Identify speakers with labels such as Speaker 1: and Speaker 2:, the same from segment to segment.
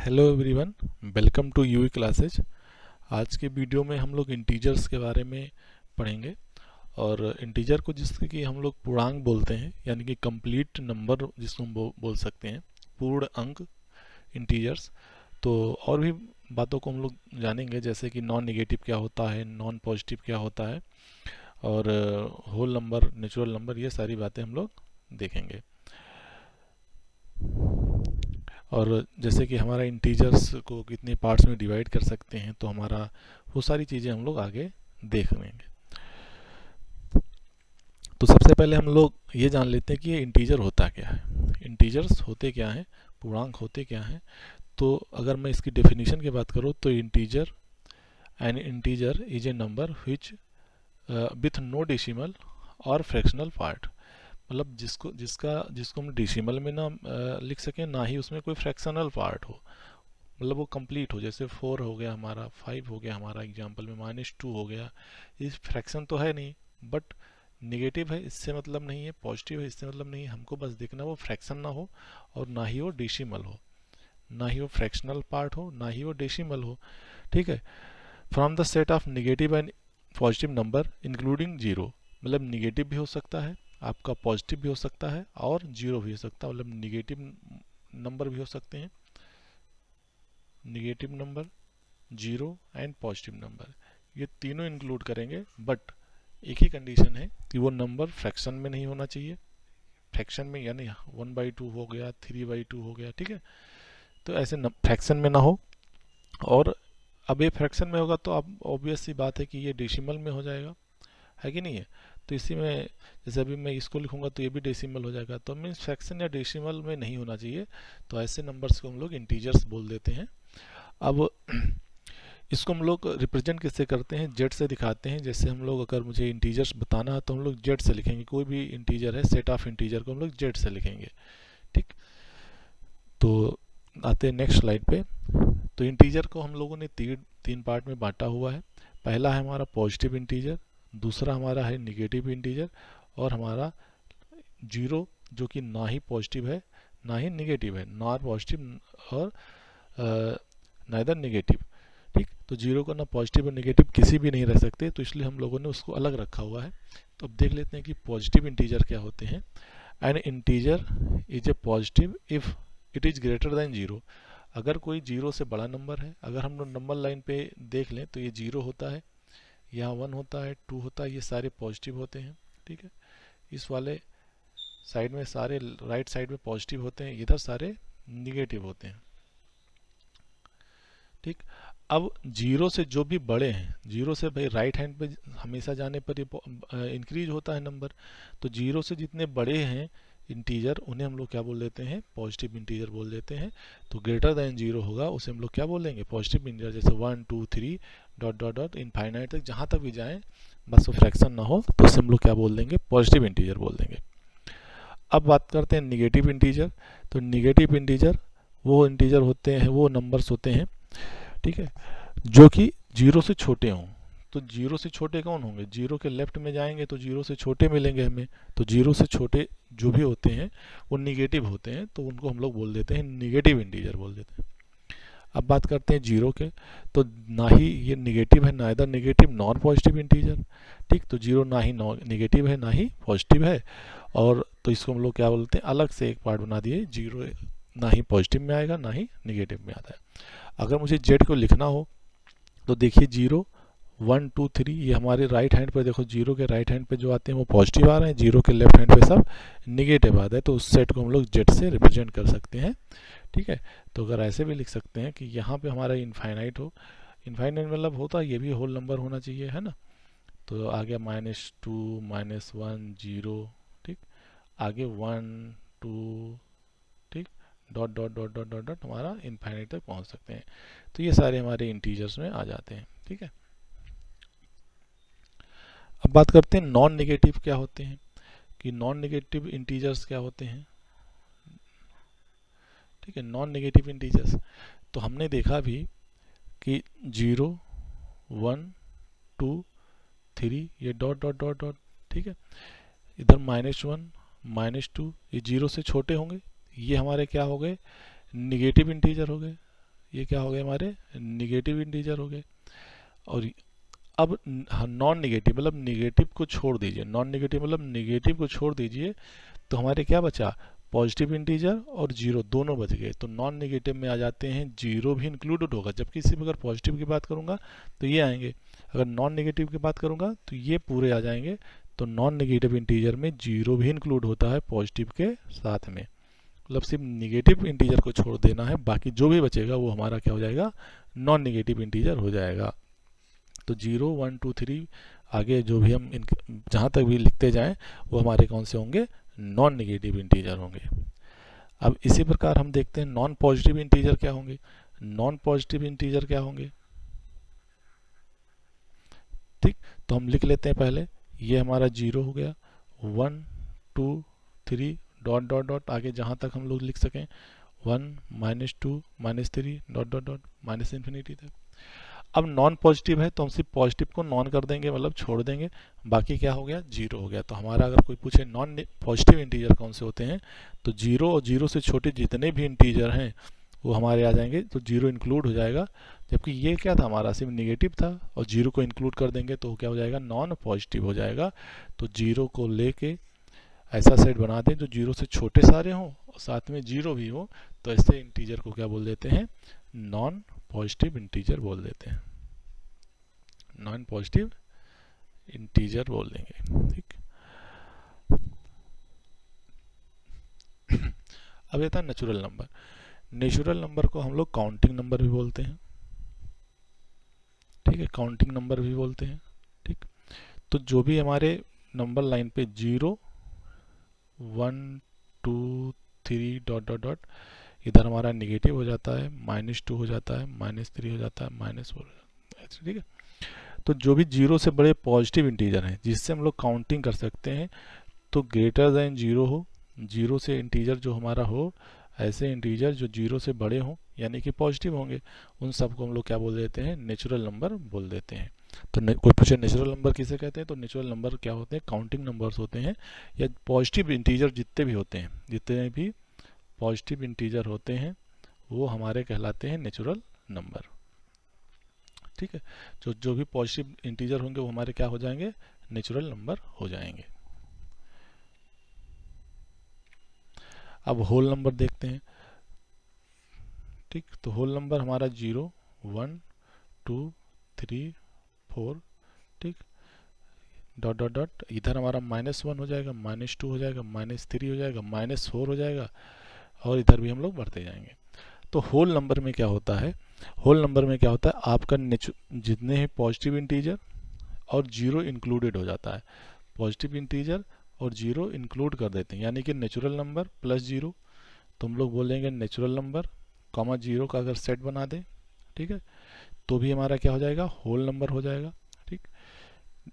Speaker 1: Hello everyone, welcome to UE classes. आज के video में हम लोग इंटीजर्स के बारे में पढ़ेंगे। और इंटीजर को जिसके कि हम लोग पूर्णांक बोलते हैं, यानी कि कंप्लीट नंबर जिसको हम बोल सकते हैं, पूर्ण अंक इंटीजर्स। तो और भी बातों को हम लोग जानेंगे, जैसे कि नॉन नेगेटिव क्या होता है, नॉन पॉजिटिव क्या होता है, और होल नंबर, नेचुरल नंबर, ये सारी बातें हम लोग देखेंगे। और जैसे कि हमारा इंटीजर्स को कितने पार्ट्स में डिवाइड कर सकते हैं, तो हमारा वो सारी चीज़ें हम लोग आगे देख लेंगे। तो सबसे पहले हम लोग ये जान लेते हैं कि ये इंटीजर होता क्या है, इंटीजर्स होते क्या हैं, पूर्णांक होते क्या हैं। तो अगर मैं इसकी डेफिनेशन की बात करूँ तो an integer is a number which with no decimal और फ्रैक्शनल पार्ट। मतलब जिसको हम डेसिमल में ना लिख सकें, ना ही उसमें कोई फ्रैक्शनल पार्ट हो, मतलब वो कंप्लीट हो। जैसे 4 हो गया हमारा, 5 हो गया हमारा, एग्जांपल में -2 हो गया। इस फ्रैक्शन तो है नहीं, बट निगेटिव है, इससे मतलब नहीं है, पॉजिटिव है, इससे मतलब नहीं है। हमको बस देखना वो फ्रैक्शन ना हो, और ना ही वो डेसिमल हो, ना ही वो फ्रैक्शनल पार्ट हो, ना ही वो डेसिमल हो। ठीक है। From the set of negative and positive number including zero. मतलब निगेटिव भी हो सकता है, आपका पॉजिटिव भी हो सकता है, और जीरो भी हो सकता है। मतलब निगेटिव नंबर भी हो सकते हैं, negative number, zero and positive number, ये तीनों इंक्लूड करेंगे। बट एक ही कंडीशन है कि वो नंबर फ्रैक्शन में नहीं होना चाहिए। फ्रैक्शन में यानी 1/2 हो गया, 3/2 हो गया, ठीक है। तो ऐसे फ्रैक्शन में ना हो। और अब ये फ्रैक्शन में होगा तो अब ऑब्वियस सी बात है कि ये डेसिमल में हो जाएगा, है कि नहीं है। तो इसी में जैसे अभी मैं इसको लिखूंगा तो ये भी डेसिमल हो जाएगा। तो मीन्स फ्रैक्शन या डेसिमल में नहीं होना चाहिए। तो ऐसे नंबर्स को हम लोग इंटीजर्स बोल देते हैं। अब इसको हम लोग रिप्रेजेंट किससे करते हैं, जेड से दिखाते हैं। जैसे हम लोग अगर मुझे इंटीजर्स बताना है तो हम लोग जेड से लिखेंगे। कोई भी इंटीजर है, सेट ऑफ इंटीजर को हम लोग जेड से लिखेंगे। ठीक। तो आते हैं नेक्स्ट स्लाइड पे। तो इंटीजर को हम लोगों ने तीन पार्ट में बांटा हुआ है। पहला है हमारा पॉजिटिव इंटीजर, दूसरा हमारा है निगेटिव इंटीजर, और हमारा जीरो, जो कि ना ही पॉजिटिव है ना ही निगेटिव है, नॉर पॉजिटिव और नाइदर निगेटिव। ठीक। तो जीरो का ना पॉजिटिव और नेगेटिव किसी भी नहीं रह सकते, तो इसलिए हम लोगों ने उसको अलग रखा हुआ है। तो अब देख लेते हैं कि पॉजिटिव इंटीजर क्या होते हैं। N integer is A positive if it is greater than zero. अगर कोई जीरो से बड़ा नंबर है, अगर हम लोग नंबर लाइन पे देख लें तो ये जीरो होता है, यहाँ 1 होता है, 2 होता है, ये सारे पॉजिटिव होते हैं। ठीक है। इस वाले साइड में सारे, राइट साइड में पॉजिटिव होते हैं, इधर सारे निगेटिव होते हैं। ठीक। अब जीरो से जो भी बड़े हैं, जीरो से भाई राइट हैंड पे हमेशा जाने पर ये इंक्रीज होता है नंबर। तो जीरो से जितने बड़े हैं इंटीजर, उन्हें हम लोग क्या बोल देते हैं, पॉजिटिव इंटीजर बोल देते हैं। तो ग्रेटर देन जीरो होगा उसे हम लोग क्या बोलेंगे, पॉजिटिव इंटीजर। जैसे 1 2 3 डॉट डॉट डॉट इनफाइनाइट तक जहाँ तक भी जाएँ, बस वो फ्रैक्शन ना हो, तो उसे हम लोग क्या बोल देंगे, पॉजिटिव इंटीजर बोल देंगे। अब बात करते हैं निगेटिव इंटीजर। तो निगेटिव इंटीजर वो इंटीजर होते हैं, वो नंबर्स होते हैं, ठीक है, जो कि जीरो से छोटे हों। तो जीरो से छोटे कौन होंगे, जीरो के लेफ्ट में जाएंगे तो जीरो से छोटे मिलेंगे हमें। तो जीरो से छोटे जो भी होते हैं वो निगेटिव होते हैं, तो उनको हम लोग बोल देते हैं निगेटिव इंटीजर बोल देते हैं। अब बात करते हैं जीरो के। तो ना ही ये निगेटिव है, ना इधर निगेटिव नॉन पॉजिटिव इंटीजर। ठीक। तो जीरो ना ही निगेटिव है ना ही पॉजिटिव है, और तो इसको हम लोग क्या बोलते हैं, अलग से एक पार्ट बना दिए। जीरो ना ही पॉजिटिव में आएगा ना ही निगेटिव में आता है। अगर मुझे जेड को लिखना हो तो देखिए 0 1 2 3, ये हमारे राइट हैंड पे देखो, जीरो के राइट हैंड पे जो आते हैं वो पॉजिटिव आ रहे हैं, जीरो के लेफ्ट हैंड पे सब निगेटिव आ रहे हैं। तो उस सेट को हम लोग जेड से रिप्रेजेंट कर सकते हैं। ठीक है। तो अगर ऐसे भी लिख सकते हैं कि यहाँ पे हमारा इनफाइनाइट हो, इनफाइनाइट मतलब होता ये भी होल नंबर होना चाहिए, है ना। तो आ गया -2 -1 0। ठीक। आगे 1 2, ठीक, dot dot dot dot dot dot हमारा इनफाइनाइट तक पहुंच सकते हैं। तो ये सारे हमारे इंटीजर्स में आ जाते हैं। ठीक है। अब बात करते हैं नॉन नेगेटिव क्या होते हैं, कि नॉन नेगेटिव इंटीजर्स क्या होते हैं। ठीक है। नॉन नेगेटिव इंटीजर्स, तो हमने देखा भी कि 0 1 2 3 ये डॉट डॉट डॉट डॉट, ठीक है। इधर -1 -2 ये जीरो से छोटे होंगे, ये हमारे क्या हो गए, निगेटिव इंटीजर हो गए। ये क्या हो गए हमारे निगेटिव इंटीजर हो गए। और अब नॉन निगेटिव मतलब निगेटिव को छोड़ दीजिए, नॉन निगेटिव मतलब निगेटिव को छोड़ दीजिए, तो हमारे क्या बचा, पॉजिटिव इंटीजर और जीरो दोनों बच गए। तो नॉन निगेटिव में आ जाते हैं, जीरो भी इंक्लूडेड होगा, जबकि इसी में अगर पॉजिटिव की बात करूंगा तो ये आएंगे, अगर नॉन निगेटिव की बात करूंगा तो ये पूरे आ जाएंगे। तो नॉन निगेटिव इंटीजर में जीरो भी इंक्लूड होता है पॉजिटिव के साथ में, मतलब सिर्फ निगेटिव इंटीजर को छोड़ देना है, बाकी जो भी बचेगा वो हमारा क्या हो जाएगा, नॉन निगेटिव इंटीजर हो जाएगा। तो 0 1 2 3 आगे जो भी हम जहाँ तक भी लिखते जाएं वो हमारे कौन से होंगे, नॉन निगेटिव इंटीजर होंगे। अब इसी प्रकार हम देखते हैं नॉन पॉजिटिव इंटीजर क्या होंगे। नॉन पॉजिटिव इंटीजर क्या होंगे, ठीक, तो हम लिख लेते हैं पहले, ये हमारा 0 हो गया, 1 2 3 डॉट डॉट डॉट आगे जहाँ तक हम लोग लिख सकें, 1 -2 -3 dot dot dot minus infinity तक। अब नॉन पॉजिटिव है तो हम सिर्फ पॉजिटिव को नॉन कर देंगे, मतलब छोड़ देंगे, बाकी क्या हो गया, जीरो हो गया। तो हमारा अगर कोई पूछे नॉन पॉजिटिव इंटीजर कौन से होते हैं, तो जीरो और जीरो से छोटे जितने भी इंटीजर हैं वो हमारे आ जाएंगे, तो जीरो इंक्लूड हो जाएगा। जबकि ये क्या था, हमारा सिर्फ निगेटिव था, और जीरो को इंक्लूड कर देंगे तो क्या हो जाएगा, नॉन पॉजिटिव हो जाएगा। तो जीरो को लेके ऐसा सेट बना दें जो जीरो से छोटे सारे हों और साथ में जीरो भी हो, तो ऐसे इंटीजर को क्या बोल देते हैं, नॉन पॉजिटिव इंटीजर बोल देते हैं, नॉन पॉजिटिव इंटीजर बोल देंगे, ठीक। अब ये था नेचुरल नंबर। नेचुरल नंबर को हम लोग काउंटिंग नंबर भी बोलते हैं, ठीक है, काउंटिंग नंबर भी बोलते हैं, ठीक। तो जो भी हमारे नंबर लाइन पे 0 1 2 3 डॉट डॉट डॉट, इधर हमारा निगेटिव हो जाता है, -2 हो जाता है, -3 हो जाता है, -4 हो जाता है, ठीक है। तो जो भी जीरो से बड़े पॉजिटिव इंटीजर हैं जिससे हम लोग काउंटिंग कर सकते हैं, तो ग्रेटर देन जीरो हो, जीरो से इंटीजर जो हमारा हो, ऐसे इंटीजर जो जीरो से बड़े हों यानी कि पॉजिटिव होंगे, उन सबको हम लोग क्या बोल देते हैं, नेचुरल नंबर बोल देते हैं। तो कोई पूछे नेचुरल नंबर किसे कहते हैं, तो नेचुरल नंबर क्या होते हैं, काउंटिंग नंबर्स होते हैं, या पॉजिटिव इंटीजर जितने भी होते हैं, जितने भी पॉजिटिव इंटीजर होते हैं वो हमारे कहलाते हैं नेचुरल नंबर, ठीक है। जो भी पॉजिटिव इंटीजर होंगे वो हमारे क्या हो जाएंगे, नेचुरल नंबर हो जाएंगे। अब होल नंबर देखते हैं, ठीक। तो होल नंबर हमारा 0 1 2 3 4, ठीक, डॉट डॉट डॉट, इधर हमारा -1 हो जाएगा, -2 हो जाएगा, -3 हो जाएगा, -4 हो जाएगा, और इधर भी हम लोग बढ़ते जाएंगे। तो होल नंबर में क्या होता है, होल नंबर में क्या होता है, आपका जितने हैं पॉजिटिव इंटीजर और जीरो इंक्लूडेड हो जाता है, पॉजिटिव इंटीजर और जीरो इंक्लूड कर देते हैं, यानी कि नेचुरल नंबर प्लस जीरो, तो हम लोग बोलेंगे नेचुरल नंबर कॉमा जीरो का अगर सेट बना दें, ठीक है, तो भी हमारा क्या हो जाएगा, होल नंबर हो जाएगा, ठीक।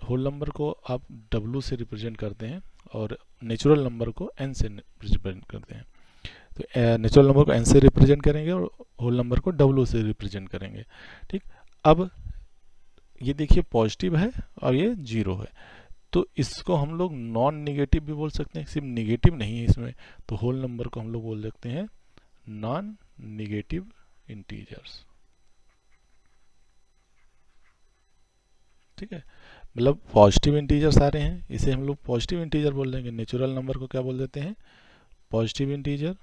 Speaker 1: होल नंबर को आप W से रिप्रेजेंट करते हैं और नेचुरल नंबर को N से रिप्रेजेंट करते हैं। तो नेचुरल नंबर को N से रिप्रेजेंट करेंगे और होल नंबर को W से रिप्रेजेंट करेंगे, ठीक। अब ये देखिए पॉजिटिव है और ये जीरो है, तो इसको हम लोग नॉन निगेटिव भी बोल सकते हैं, सिर्फ निगेटिव नहीं है इसमें, तो होल नंबर को हम लोग बोल सकते हैं नॉन निगेटिव इंटीजर्स, ठीक है। मतलब पॉजिटिव इंटीजर सारे हैं, इसे हम लोग पॉजिटिव इंटीजर बोल देंगे, नेचुरल नंबर को क्या बोल देते हैं, पॉजिटिव इंटीजर,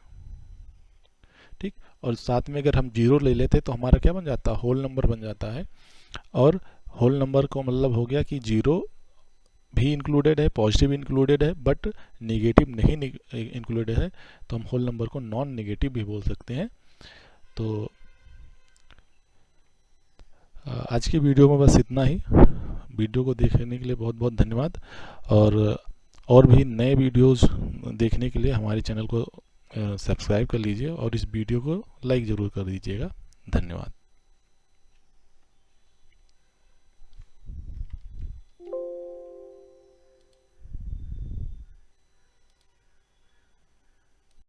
Speaker 1: ठीक। और साथ में अगर हम जीरो ले लेते तो हमारा क्या बन जाता है, होल नंबर बन जाता है। और होल नंबर को मतलब हो गया कि जीरो भी इंक्लूडेड है, पॉजिटिव इंक्लूडेड है, बट निगेटिव नहीं इंक्लूडेड है, तो हम होल नंबर को नॉन निगेटिव भी बोल सकते हैं। तो आज की वीडियो में बस इतना ही। वीडियो को देखने के लिए बहुत बहुत धन्यवाद, और भी नए वीडियोस देखने के लिए हमारे चैनल को सब्सक्राइब कर लीजिए और इस वीडियो को लाइक ज़रूर कर दीजिएगा। धन्यवाद।